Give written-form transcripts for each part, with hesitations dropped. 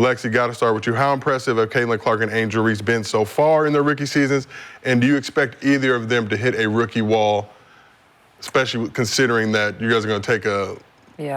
Lexi, got to start with you. How impressive have Caitlin Clark and Angel Reese been so far in their rookie seasons? And do you expect either of them to hit a rookie wall, especially considering that you guys are going to take a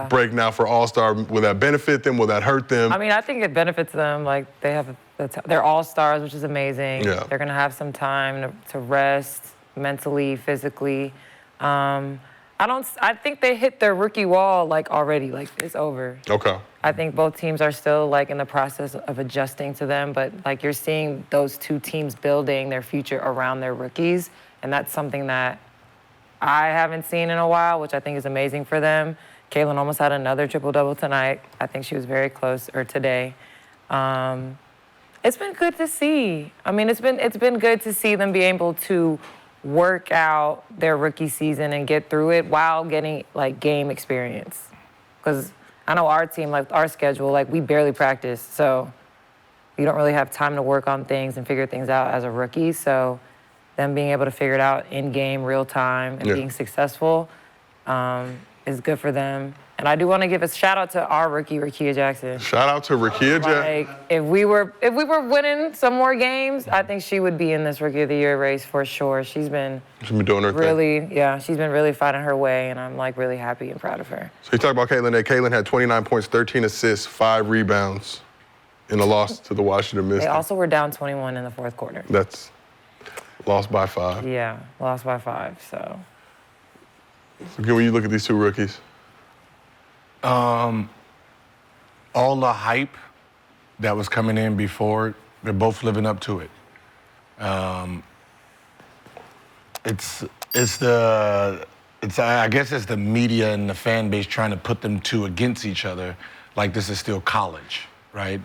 break now for All-Star? Will that benefit them? Will that hurt them? I mean, I think it benefits them. Like, they're All-Stars, which is amazing. Yeah. They're going to have some time to rest mentally, physically. I think they hit their rookie wall, like, already. Like, it's over. Okay. I think both teams are still, like, in the process of adjusting to them. But, like, you're seeing those two teams building their future around their rookies. And that's something that I haven't seen in a while, which I think is amazing for them. Caitlin almost had another triple-double tonight. I think she was very close, or today. It's been good to see. I mean, it's been good to see them be able to work out their rookie season and get through it while getting, like, game experience. Because I know our team, like, our schedule, like, we barely practice. So you don't really have time to work on things and figure things out as a rookie. So them being able to figure it out in game, real time, and being successful is good for them. And I do want to give a shout out to our rookie, Rickea Jackson. Shout out to Rickea Jackson. Like, if we were winning some more games, I think she would be in this Rookie of the Year race for sure. She's been doing her thing. Yeah, she's been really fighting her way, and I'm, like, really happy and proud of her. So you talk about Caitlin today. Caitlin had 29 points, 13 assists, 5 rebounds in a loss to the Washington Mystics. They also were down 21 in the fourth quarter. That's lost by 5. Yeah, lost by 5, so. Again, when you look at these two rookies. All the hype that was coming in before, they're both living up to it. I guess it's the media and the fan base trying to put them two against each other, like this is still college, right?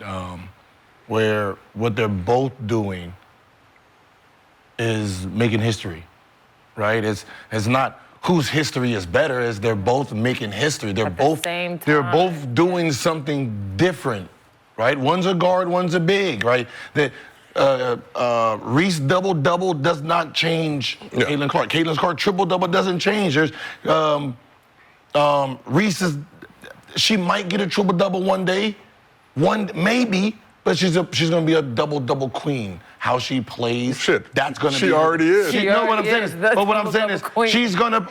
Where what they're both doing is making history, right? It's not whose history is better, is they're both making history. They're both doing something different, right? One's a guard, one's a big, right? Reese double-double does not change Caitlin Clark. Caitlin Clark triple-double doesn't change. There's Reese she might get a triple-double one day, maybe, but she's gonna be a double-double queen. How she plays, that's gonna be. She already is. But what I'm saying is, she's gonna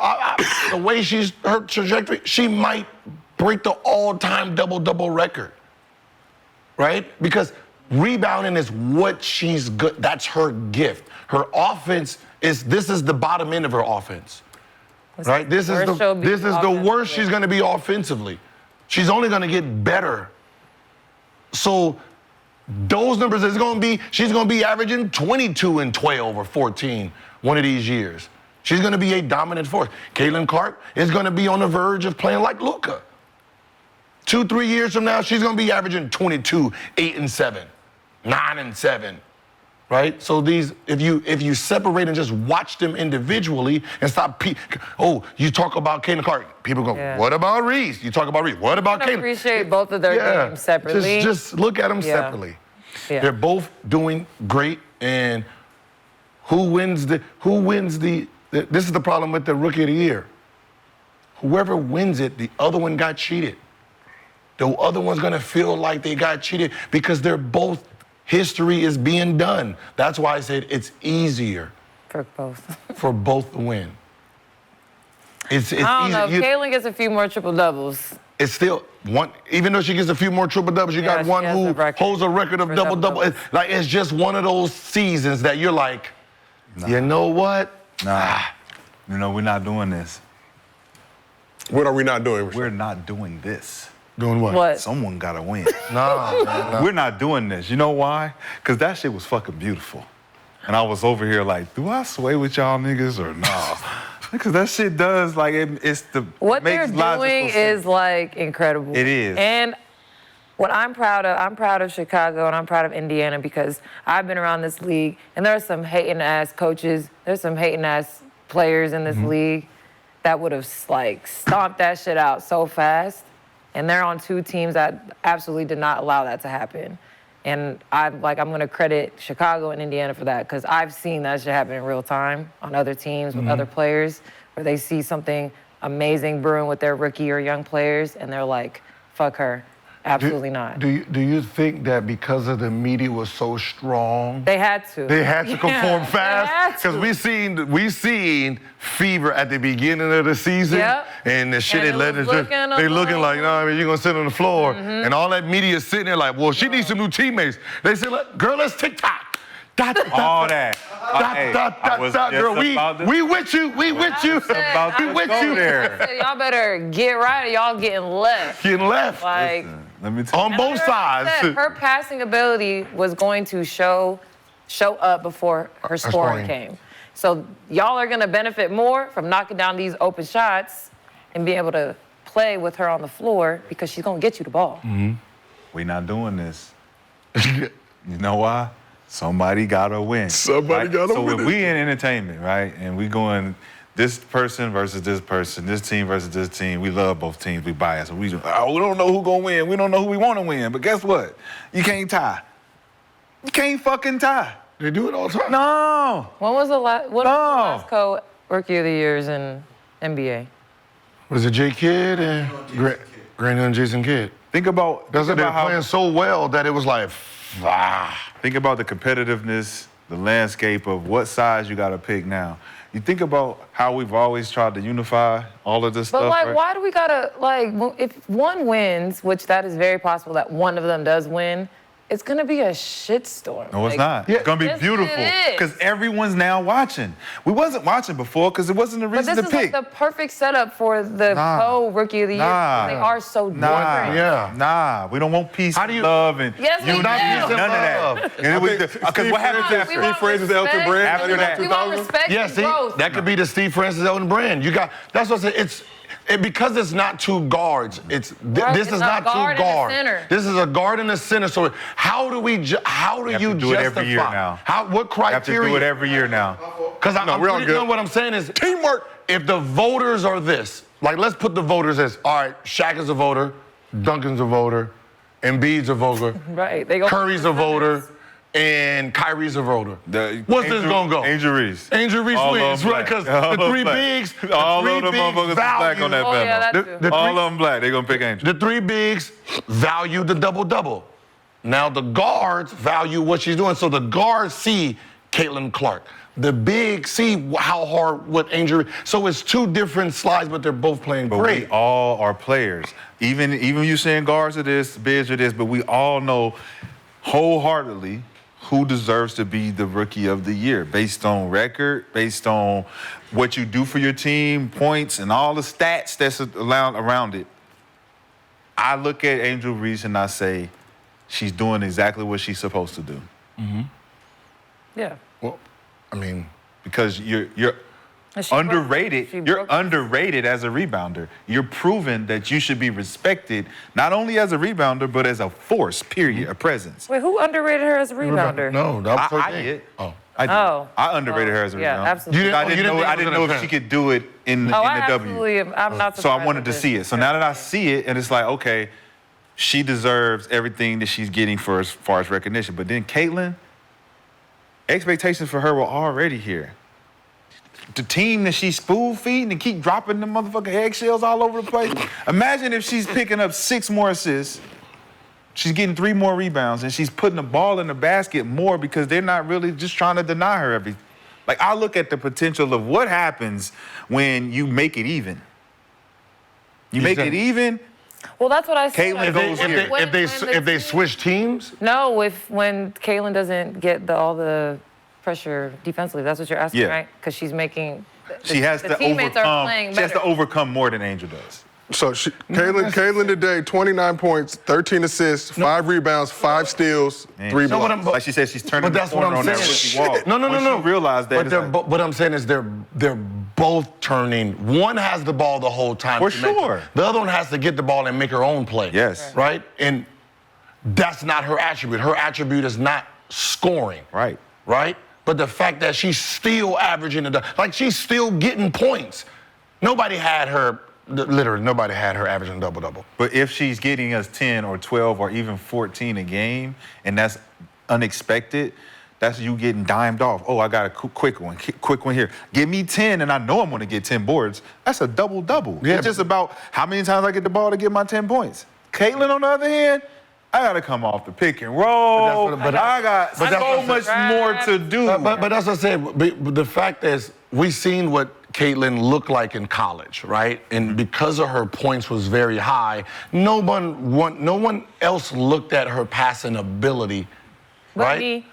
the way her trajectory, she might break the all-time double-double record, right? Because rebounding is what she's good. That's her gift. Her offense this is the bottom end of her offense, right? This is the worst she's gonna be offensively. She's only gonna get better. So those numbers she's gonna be averaging 22 and 12 or 14 one of these years. She's gonna be a dominant force. Caitlin Clark is gonna be on the verge of playing like Luka. 2-3 years from now, she's gonna be averaging 22, 8 and 7, 9 and 7. Right? So if you separate and just watch them individually and stop, you talk about Caitlin Clark, people go, what about Reese? You talk about Reese, what about Caitlin? I appreciate both of their games separately. Just look at them separately. Yeah. They're both doing great, and this is the problem with the Rookie of the Year. Whoever wins it, the other one got cheated. The other one's gonna feel like they got cheated because they're both, history is being done. That's why I said it's easier for both to win. It's I don't know. If Caitlin gets a few more triple doubles, it's still one. Even though she gets a few more triple doubles, you got one who holds a record of double double. It's just one of those seasons that you're like, you know what? We're not doing this. What are we not doing? We're not doing this. Doing what? Someone gotta win. No. We're not doing this. You know why? Because that shit was fucking beautiful. And I was over here like, do I sway with y'all niggas or no? Because that shit does, like, what they're doing is, like, incredible. It is. And what I'm proud of Chicago and I'm proud of Indiana because I've been around this league and there are some hating-ass coaches, there's some hating-ass players in this league that would have, like, stomped that shit out so fast. And they're on two teams that absolutely did not allow that to happen. And I'm going to credit Chicago and Indiana for that because I've seen that shit happen in real time on other teams with other players where they see something amazing brewing with their rookie or young players and they're like, fuck her. Absolutely not. Do you think that because of the media was so strong, They had to. they had to conform They fast? had Because to. we seen Fever at the beginning of the season, Yep. and the shit And they it let was it looking a they looking little- like, you know what I mean, you're gonna sit on the floor, and all that media sitting there like, well, she needs some new teammates. They said, girl, let's TikTok. All that. Hey, I was just Girl, about to- we with you, we with you, about we to with go you. there. I said, y'all better get right or y'all getting left. Getting left Like, Let me tell you. on both sides. her passing ability was going to show up before her scoring came. So y'all are going to benefit more from knocking down these open shots and being able to play with her on the floor because she's going to get you the ball. We not doing this. You know why? Somebody gotta win. Somebody gotta so win if it. we in entertainment, right, and we going this person versus this person, this team versus this team, we love both teams, we bias. We don't know who gonna win. We don't know who we want to win. But guess what? You can't tie. You can't fucking tie. They do it all the time. When No. was the last? What No. was the last co-rookie of the years in NBA? Was it Jay Kidd and Grant and Jason Kidd? Think about That's think what they were about playing so well that it was like, Think about the competitiveness, the landscape of what size you got to pick now. You think about how we've always tried to unify all of this But stuff. like, right? why do we gotta like? If one wins, which that is very possible that one of them does win, it's gonna be a shitstorm. No, it's Like, not. It's gonna be Yes, beautiful it is. because everyone's now watching. We wasn't watching before because it wasn't a But reason this to is pick. like the perfect setup for the Nah. co-rookie of the year. Nah. They are so different. Yeah. Nah, we don't want peace, How do you- love, and Yes, we unity. do. None of Love. that. Because what happens We after? want Francis, Elton respect. Brand, after that. We want respect yeah, and see, growth. that could be the Steve Francis Elton brand. That's what I said. Because it's not two guards. Right, This it's is a not guard two and a guards. center. This is a guard and a center. So how do you have to do it justify? every year now. What You have to criteria? do it every year now. Because we're all good. what I'm saying is Teamwork. If the voters are this, like let's put the voters as, all right, Shaq is a voter, Duncan's a voter, Embiid's a voter, Right. They go. Curry's a voter, and Kyrie's a voter. What's this gonna go? Angel Reese. Angel Reese All of wins, them right? black. Because All the of three them bigs, black. All of them motherfuckers is black on that Oh, yeah, panel. that's true. All of them black. They gonna pick Angel. The three bigs value the double-double. Now the guards value what she's doing. So the guards see Caitlin Clark. The bigs see how hard what Angel. So it's two different slides, but they're both playing But great. we all are players. Even you saying guards are this, bigs are this, but we all know wholeheartedly who deserves to be the rookie of the year based on record, based on what you do for your team, points, and all the stats that's around it. I look at Angel Reese and I say, she's doing exactly what she's supposed to do. Yeah. Well, I mean, Because you're And she underrated. broke- she You're broke- underrated as a rebounder. You're proven that you should be respected not only as a rebounder but as a force. Period. A presence. Wait, who underrated her as a rebounder? no, that was her I thing. did. Oh. I did. Oh. I underrated her as a Yeah, rebounder. absolutely. You didn't- I you didn't didn't know. think I it was didn't an know if event? she could do it in Oh, the I W. absolutely am. I'm not So I surprised wanted to that see it. So now that I see it, and it's like, okay, she deserves everything that she's getting for as far as recognition. But then Caitlin, expectations for her were already here. The team that she's spoon feeding and keep dropping the motherfucking eggshells all over the place. Imagine if she's picking up 6 more assists, she's getting 3 more rebounds, and she's putting the ball in the basket more because they're not really just trying to deny her everything. Like, I look at the potential of what happens when you make it even. You make it even. Well, that's what I said. Caitlin goes here. If they switch teams, No, when Caitlin doesn't get all the pressure defensively, that's what you're asking, Yeah. right? Because she's making. She has the to teammates are overcome. playing She has to better. overcome more than Angel does. So Caitlin today, 29 points, 13 assists, 5 rebounds, 5 steals, 3 No, blocks. but- Like she said, she's turning but the that's what corner I'm on that saying. rookie wall. No. Once you realize that, But it's like, what I'm saying is they're both turning. One has the ball the whole time. For to make sure. it. The other one has to get the ball and make her own play. Yes. Right? And that's not her attribute. Her attribute is not scoring. right. Right? But the fact that she's still averaging like she's still getting points. Nobody had her averaging double-double. But if she's getting us 10 or 12 or even 14 a game, and that's unexpected, that's you getting dimed off. Oh, I got a quick one here. Give me 10, and I know I'm going to get 10 boards. That's a double-double. Yeah, It's just about how many times I get the ball to get my 10 points. Caitlyn, on the other hand, I gotta come off the pick and roll. I got so much more to do. But that's what I said. But the fact is, we seen what Caitlyn looked like in college, right? And because of her points was very high, no one else looked at her passing ability, right? Me.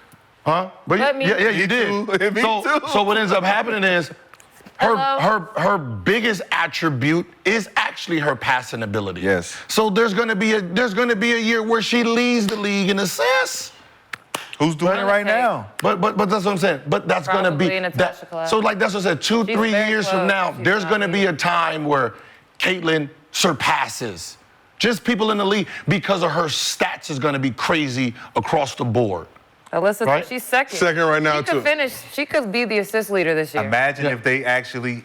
Huh? But me. Yeah, you did. Me too. So what ends up happening is her biggest attribute is actually her passing ability. Yes. So there's gonna be a year where she leads the league in assists. Who's doing it right now? But that's what I'm saying. But that's gonna be Probably Natasha Cloud. so like that's what I said. 2-3 very years from close. now, She's there's not gonna be here. a time where Caitlyn surpasses just people in the league because of her stats is gonna be crazy across the board. Alyssa, Right? she's second. Second right now, She could too. finish. She could be the assist leader this year. Imagine if they actually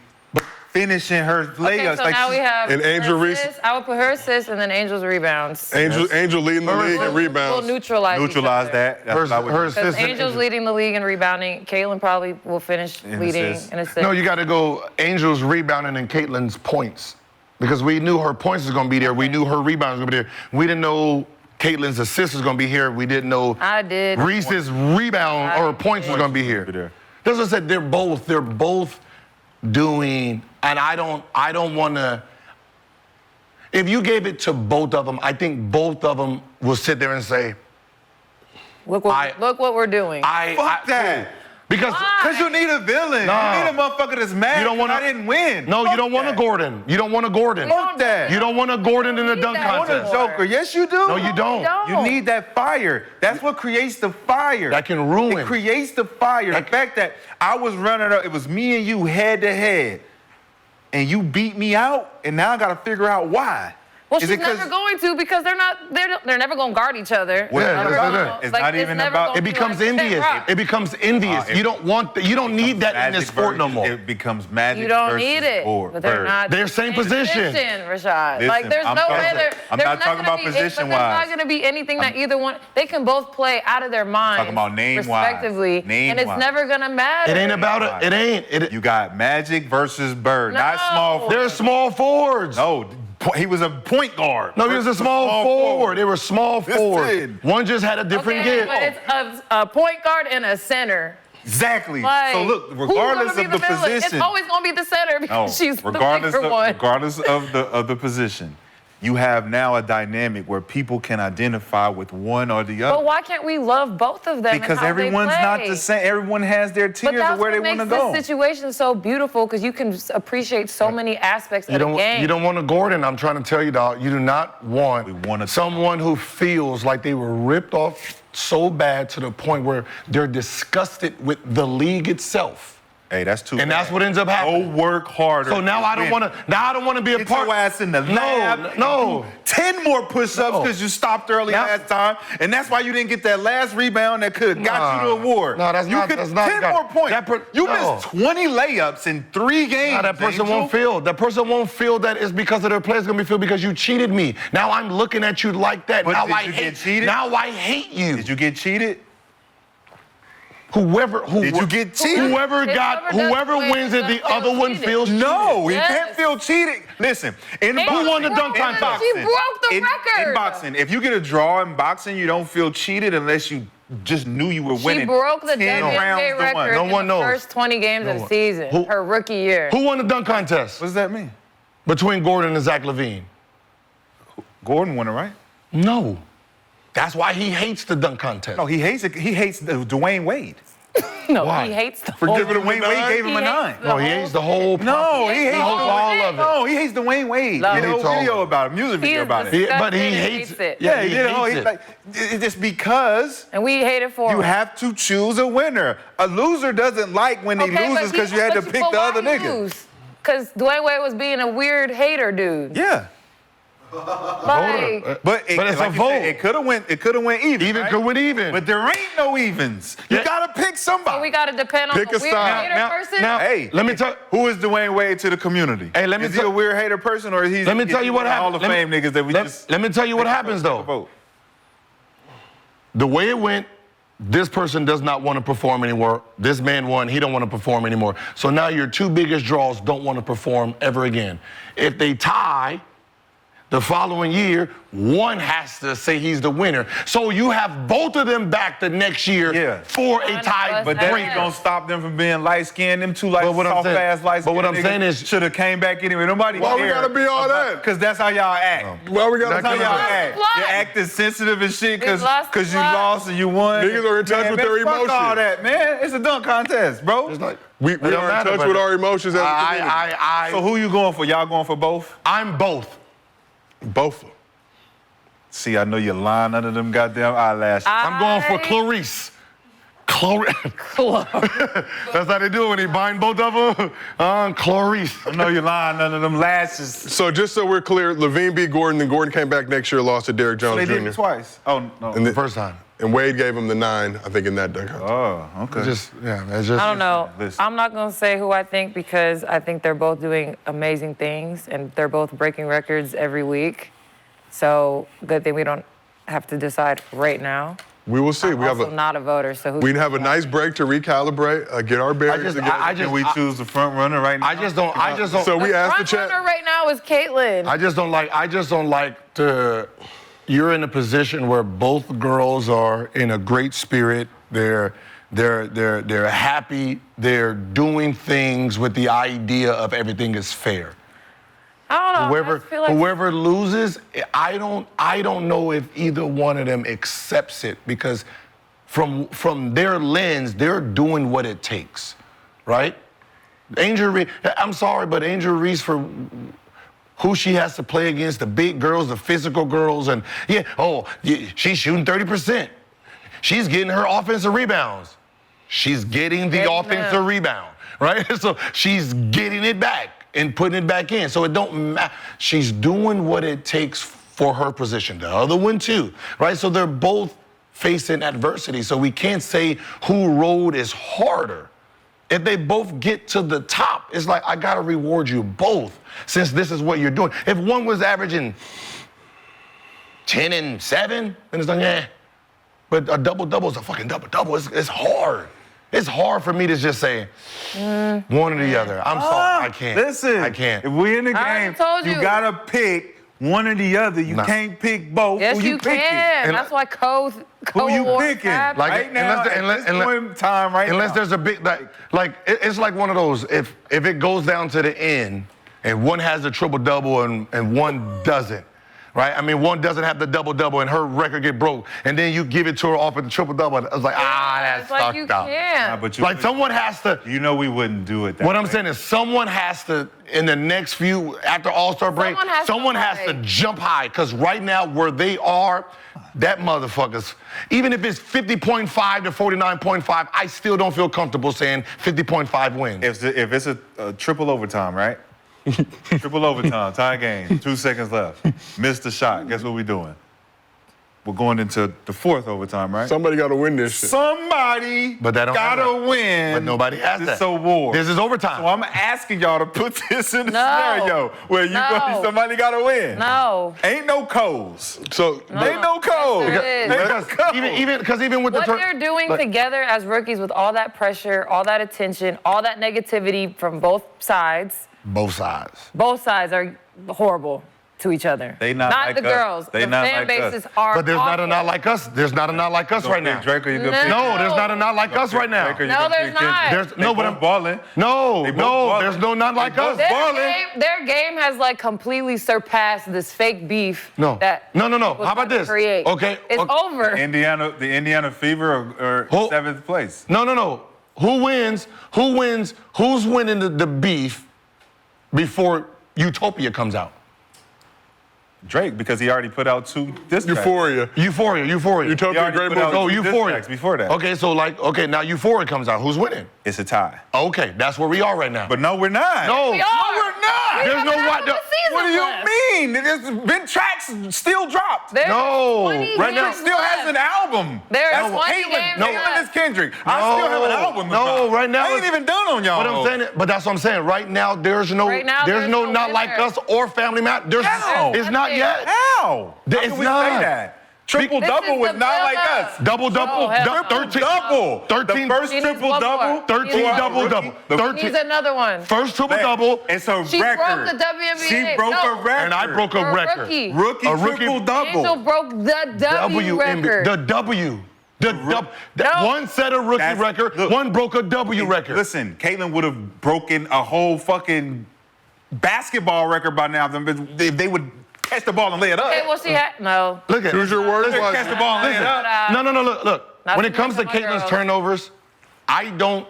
finishing her layups. Okay, so now we have And Angel her Reese- assists. I would put her assists and then Angel's rebounds. Angel leading the league in We'll rebounds. neutralize each neutralize other. that. That's what I would do. Because assist- Angel's leading the league in rebounding. Caitlyn probably will finish In leading assists. in assists. No, you got to go Angel's rebounding and Caitlyn's points. Because we knew her points was going to be there. We knew her rebounds was going to be there. We didn't know Caitlyn's assist was going to be here. We didn't know I did. Reese's rebound or points was going to be here. there. That's what I said. They're both doing, and I don't want to. If you gave it to both of them, I think both of them will sit there and say, Look what we're doing. Fuck that. Because Because you need a villain. No. You need a motherfucker that's mad. You don't wanna- I didn't win. no, you don't want a that. Gordon. You don't want a Gordon. Fuck that. You don't want a Gordon in a need dunk that. I want a contest. Joker. Yes, you do. No, you don't. You need that fire. That's what creates the fire. That can ruin. It creates the fire. The fact that I was running up, it was me and you head to head, and you beat me out, and now I got to figure out why. Well, Is she's it 'cause- never going to because they're never going to guard each other. Well, Yeah, Never that's gonna- it. It's not even never about- gonna It be becomes like envious. rock. It becomes envious. it- You don't want. You don't need that in this sport no more. It becomes magic. You don't versus need it, board. but they're Bird. not. They're same position. Rashad. Like Listen, there's I'm no talking- way there. I'm there's not talking gonna about be- position-wise. But there's not going to be anything that either one. They can both play out of their minds. Talking about name-wise. respectively, and it's Name-wise. never going to matter. It ain't about it. It ain't. You got Magic versus Bird, not No. small. They're small forwards. No, he was a point guard. No, he was a small forward. They were small forward. Listen. One just had a different Okay, gift. but it's a point guard and a center. Exactly. Like, So look, who's regardless gonna be of the villain? position, It's always going to be the center because no, she's regardless the bigger one. regardless of the position, you have now a dynamic where people can identify with one or the other. But why can't we love both of them? Because and how everyone's they not play? the same. Everyone has their But tiers that's of where what they want makes to go. this situation so beautiful because you can just appreciate so many aspects of the game. You don't want a Gordon. I'm trying to tell you, dog. You do not want We want a- someone who feels like they were ripped off so bad to the point where they're disgusted with the league itself. Hey, that's too. And bad. that's what ends up happening. Go work harder. So now I don't win. want to. Now I don't want to be a Get part. your ass in the lab. No. 10 more push-ups No. because you stopped early Now- last time, and that's why you didn't get that last rebound that could have got you the award. No, that's you not- Could, that's not 10 got- more points. You no. missed 20 layups in 3 games. Now that person Angel. won't feel. That person won't feel that it's because of their play. It's gonna be feel because you cheated me. Now I'm looking at you like that. But now did I you hate. get cheated? Now I hate you. Did you get cheated? Whoever Did you get cheated? Whoever wins it, the other one feels cheated. No, he Yes. can't feel cheated. Listen, in Hey, boxing, who won the dunk in contest? boxing, She broke the in record. boxing, if you get a draw in boxing, you don't feel cheated unless you just knew you were winning. She broke the 10 rounds WNBA to one. record No in one the knows. first 20 games of the one. season, Who- her rookie year. Who won the dunk contest What does that mean? between Gordon and Zach LaVine? Gordon won it, right? No. That's why he hates the dunk contest. No, he hates it. He hates Dwayne Wade. No, Why? he hates the For whole giving Dwayne Wade gave him a 9. No, he hates the whole. No, he hates hates all of it. No, he hates Dwayne Wade. No. He did a He hates whole all video of it. about it, music He video is about it. disgusting But he and hates it. Yeah, he he did. hates it. Like, it's just because And we hate it for you him. have to choose a winner. A loser doesn't like when he loses because you had to pick the other nigga. Because Dwayne Wade was being a weird hater dude. Yeah, Like, but it's like a you said, vote. it could have went. It could have went even. Even right? could win even. But there ain't no evens. You Yeah. gotta pick somebody. so we got to depend on Pick the a weird side. hater Now- person. now- Hey, Let me tell- who is Dwayne Wade to the community? Hey, let me is he tell- a weird hater person or is he? Let me tell you what All happened. the fame niggas that we just. Let me tell you what happens though. Vote. The way it went, this person does not want to perform anymore. This man won, he don't want to perform anymore. So now your two biggest draws don't want to perform ever again. If they tie, the following year, one has to say he's the winner. So you have both of them back the next year for a tie. But that ain't gonna stop them from being light-skinned. Them two soft-ass light-skinned But what I'm saying is, should have came back anyway. Nobody Why we gotta be all that? Because that's how y'all act. Why we gotta That's how be y'all all that? act. You acting sensitive and shit because you plot. lost and you won. Niggas are in touch with their fuck emotions. all that, man. It's a dunk contest, bro. it's like, We it don't are in matter, touch but with our emotions as a community. So who you going for? Y'all going for both? I'm both. Both. See, I know you're lying under them goddamn eyelashes. I'm going for Clarice. That's how they do it when they bind both of them. Clarice. I know you're lying under them lashes. So just so we're clear, Levine beat Gordon, then Gordon came back next year, lost to Derrick Jones They Jr. did it twice. Oh, no. And The first time. And Wade gave him the 9, I think, in that dunk contest. Oh, okay. It's just. I don't know. Listen. I'm not gonna say who I think because I think they're both doing amazing things and they're both breaking records every week. So good thing we don't have to decide right now. We will see. I'm We have also not a voter, so who? we have a nice break to recalibrate, get our bearings together. Can we choose the front runner right now? I just don't. So we asked the front chat. runner right now is Caitlyn. I just don't like to. You're in a position where both girls are in a great spirit. They're happy. They're doing things with the idea of everything is fair. I don't know. I just feel like Whoever loses, I don't know if either one of them accepts it because from their lens, they're doing what it takes, right? Angel Reese, I'm sorry, but Angel Reese for who she has to play against, the big girls, the physical girls, and she's shooting 30%. She's getting her offensive rebounds. She's getting the offensive rebound, right? So she's getting it back and putting it back in. So it don't matter. She's doing what it takes for her position. The other one too, right? So they're both facing adversity. So we can't say who road is harder. If they both get to the top, it's like, I gotta reward you both since this is what you're doing. If one was averaging 10 and 7, then it's like, yeah. But a double-double is a fucking double-double. It's hard. It's hard for me to just say one or the other. I'm sorry, I can't. Listen, I can't. If we're in the I game, told you. gotta pick one or the other. You can't pick both. yes, Who you picking? can. And That's why co Who you awards picking? happen. Like, Right now, unless unless there's a big it's like one of those. If it goes down to the end and one has a triple double and one doesn't, right? I mean, one doesn't have the double double and her record get broke, and then you give it to her off with the triple double. It's like that's It's like you fucked up. can't. But you, Like someone has to. you know we wouldn't do it that What I'm way. saying is someone has to, in the next few, after All-Star break, Someone has to jump high. Because right now, where they are, that motherfuckers, even if it's 50.5 to 49.5, I still don't feel comfortable saying 50.5 wins. If it's a triple overtime, right? Triple overtime, tie game, 2 seconds left. Missed the shot. Guess what we doing? We're going into the fourth overtime, right? Somebody got to win this shit. Somebody But that don't have gotta that. win. But nobody has this that. award. This is overtime. So I'm asking y'all to put this in the No. scenario where somebody gotta win. No. Ain't no codes. So Ain't no codes. Yes, there is. Ain't no codes. even with What the they're doing together as rookies with all that pressure, all that attention, all that negativity from both sides both sides. are horrible to each other. They not like the us. girls. They the not fan like us. bases are But there's not a awful. not like us. There's not a not like us right now. Drake, are you gonna No. pick? No, there's not a not like us right now. Drake, or you No, gonna there's pick Kendrick? not. There's They no, but both I'm balling. No, They both no, balling. there's no not like They us. both balling. Their game has like completely surpassed this fake beef. No. That No. was How about trying to this? Create. Okay, It's okay. over. The Indiana Fever or Who- 7th place. No. Who wins? Who's winning the beef before Utopia comes out? Drake, because he already put out 2 diss tracks. Euphoria. Euphoria. He Utopia, already great put movie. out Oh, 2 diss Euphoria. tracks before that. Okay, now Euphoria comes out. Who's winning? It's a tie. Okay, that's where we are right now. But no, we're not. no, We are. we're not. There's no Half what. of the season What do you left. mean? There's been tracks still dropped. There's No. 20 Right now- games Still has left. an album. There's That's 20 Caitlyn. games Caitlyn left. is Kendrick. I still have an album. to No, drop. right now I ain't it's- even done on y'all. But that's what I'm saying. Right now, there's no Right now, there's there's no no not like winner. us or Family Map. How? It's not yet. How? It's How can we not. say that? Triple-double was not like us. Double-double, hell no. 13. Double. 13. The first She needs triple-double. one more. 13 double-double. Needs another one. First triple-double. It's a She record. broke the WNBA. She broke No. a record. And I broke a record. Rookie. Rookie A rookie- triple-double. Angel broke the W record. The W. No. One set a rookie record, look, one broke a W record. Listen, Caitlin would have broken a whole fucking basketball record by now if they would catch the ball and lay it up. Okay, well, she had no. Look at Use your words Catch wisely. the ball and lay it up. No, look. Not When too it comes to much of my Caitlin's girls. turnovers, I don't.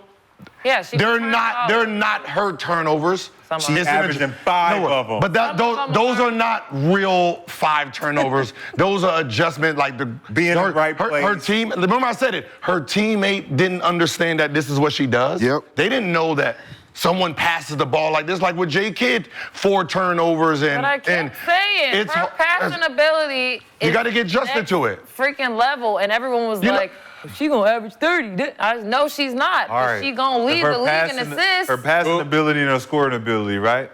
Yeah, she. They're not her turnovers. Some of She's them. Averaging 5 of them. But Some of them those are. are not real 5 turnovers. Those are adjustment, like Being in the right her place. team. Remember I said it. Her teammate didn't understand that this is what she does. Yep. They didn't know that someone passes the ball like this, like with J Kidd, 4 turnovers and. But I kept saying, it's her passing ability You is gotta get adjusted next to it. Freaking level, and everyone was You know- like, she gonna average 30. No, she's not. All But right. she gonna lead Her the league in passing- assists. Her passing ability and her scoring ability, right?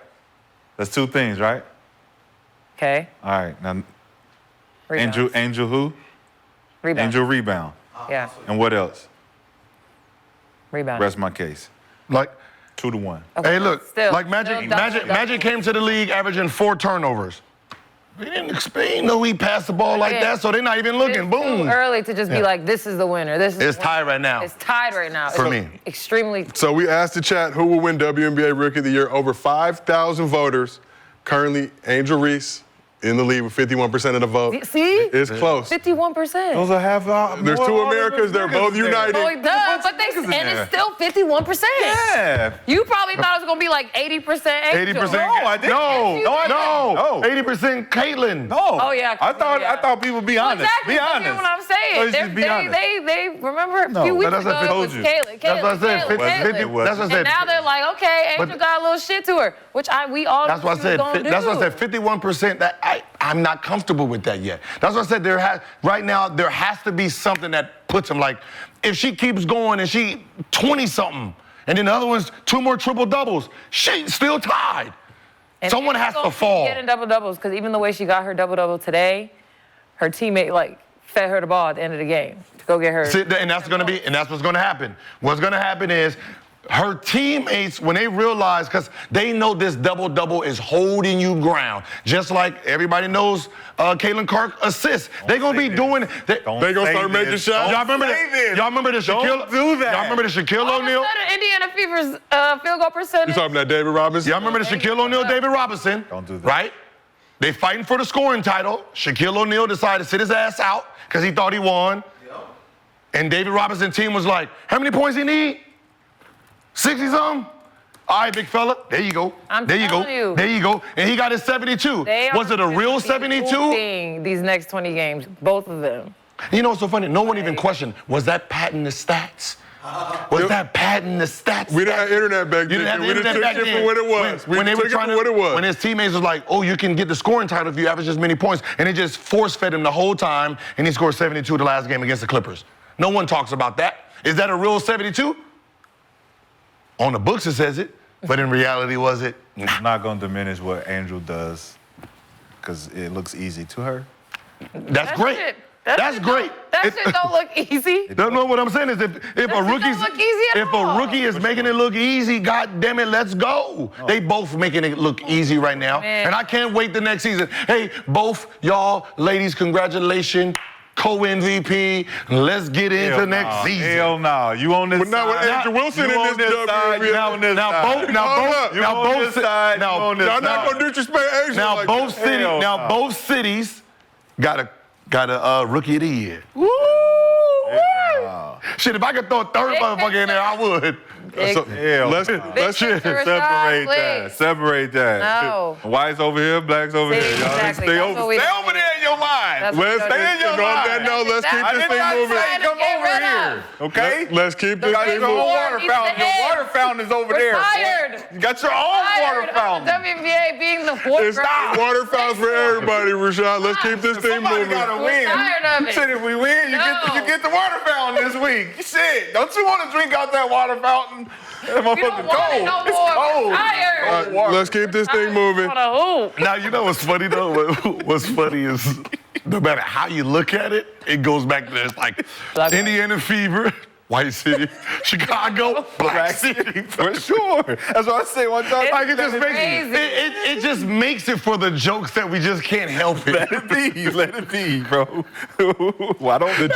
That's 2 things, right? Okay. All right. Now, Rebounds. Angel who? Rebound. Angel rebound. Yeah. And what else? Rebound. Rest my case. Like, 2-1. Okay, hey, look, still, like Magic came to the league averaging 4 turnovers. They didn't know he passed the ball like Again, that, so they're not even looking. It's Boom. too early to just be like, this is the winner. This is It's the winner. tied right now. It's tied right now. For It's me. Extremely. So we asked the chat who will win WNBA Rookie of the Year. Over 5,000 voters. Currently, Angel Reese in the lead with 51% of the vote. See? It's close. 51%. Those are half. There's 2 Americas. They're both united. Oh, it does, but niggas in and there. it's still 51%. Yeah. You probably thought it was gonna be like 80% Angel. 80%. No, I didn't. No. No. 80% Caitlin. No. Oh, yeah. I thought people would be Well, honest. exactly. Be That's honest. what I'm So saying. just be honest. They remember a few weeks that's what ago I it told was you. Caitlin. That's what I said. Caitlin, 50, Caitlin. that's what I And said. now they're like, okay, Angel But- got a little shit to her, which we all That's what I said. Gonna do. That's what I said. 51%. That I'm not comfortable with that yet. That's what I said. Right now there has to be something that puts him like, if she keeps going and she 20 something, and then the other one's 2 more triple doubles, she's still tied. And Someone she's has to gonna fall. keep getting double doubles because even the way she got her double double today, her teammate like fed her the ball at the end of the game to go get her. And that's what's gonna happen. What's gonna happen is her teammates, when they realize, because they know this double-double is holding you ground, just like everybody knows Caitlin Clark assists. They're gonna be doing. They They gonna start making shots. Y'all remember that? Y'all remember the Shaquille? Don't do that. Y'all remember the Shaquille All of a O'Neal? sudden, Indiana Fever's field goal percentage. You talking about David Robinson? Y'all remember the Shaquille O'Neal, David Robinson? Don't do that. Right? They fighting for the scoring title. Shaquille O'Neal decided to sit his ass out because he thought he won. And David Robinson's team was like, how many points he need? 60 something? All right, big fella. There you go. There you go. telling you. There you go. And he got his 72. They Was it a are real gonna be 72? hooping these next 20 games, both of them. You know what's so funny? No one even questioned, was that padding the stats? Was that padding the stats? We didn't have internet back You then. didn't have the We just internet back took it then. for what it was. When they were trying to, what it was. when his teammates was like, oh, you can get the scoring title if you average as many points, and it just force-fed him the whole time, and he scored 72 the last game against the Clippers. No one talks about that. Is that a real 72? On the books it says it, but in reality, was it? Nah. I'm not gonna diminish what Angel does, because it looks easy to her. That's great. Shit, That's shit great. That shit don't look easy. No, what I'm saying is if a shit don't rookie's look easy at if a all. rookie is making it look easy, god damn it, let's go. They both making it look easy right now. Man. And I can't wait the next season. Hey, both y'all ladies, congratulations. Co-MVP. Let's get into next season. Hell no. You on this But not with side. Andrew Wilson You in on this side. You WNBA. on this Now side. both, now Hold both, up. You now on both, this side. now, You on this Y'all not side. gonna disrespect Angel now like both that. cities, Hell now no. both cities got a rookie of the year. Woo! no. Shit, if I could throw a third Big motherfucker in there, I would. So, Hell. let's Big picture Separate Rashad, that. please. Separate that. No. Whites over here, blacks over See, here. Y'all exactly. stay That's over. what we Stay don't over do. there in your mind. That's what let's we don't Stay in do. your on that mind. note, let's keep I this did thing not moving. say come Get over rid here. Okay? Let's keep You this got thing your own moving. water fountain. Your water fountain is over We're there. tired. You got your own water Tired of fountain. the WNBA being the fourth It's water fountains for everybody, Rashad. Let's keep this thing Somebody moving. gotta We're win. tired of it. Shit, if we win, you No. get the water fountain this week. Shit, don't you want to drink out that water fountain? That We motherfucker don't want it no It's more. cold. We're tired. Cold water. Let's keep this thing moving. On a hoop. Now, you know what's funny, though? What's funny is no matter how you look at it, it goes back to this like Indiana Fever, White City, Chicago, Black City. For sure. That's what I say one time. Like it just makes crazy. it just makes it for the jokes that we just can't help it. Let it be, bro. Why don't The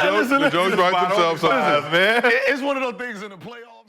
jokes write themselves, man? It's one of those things in the playoffs.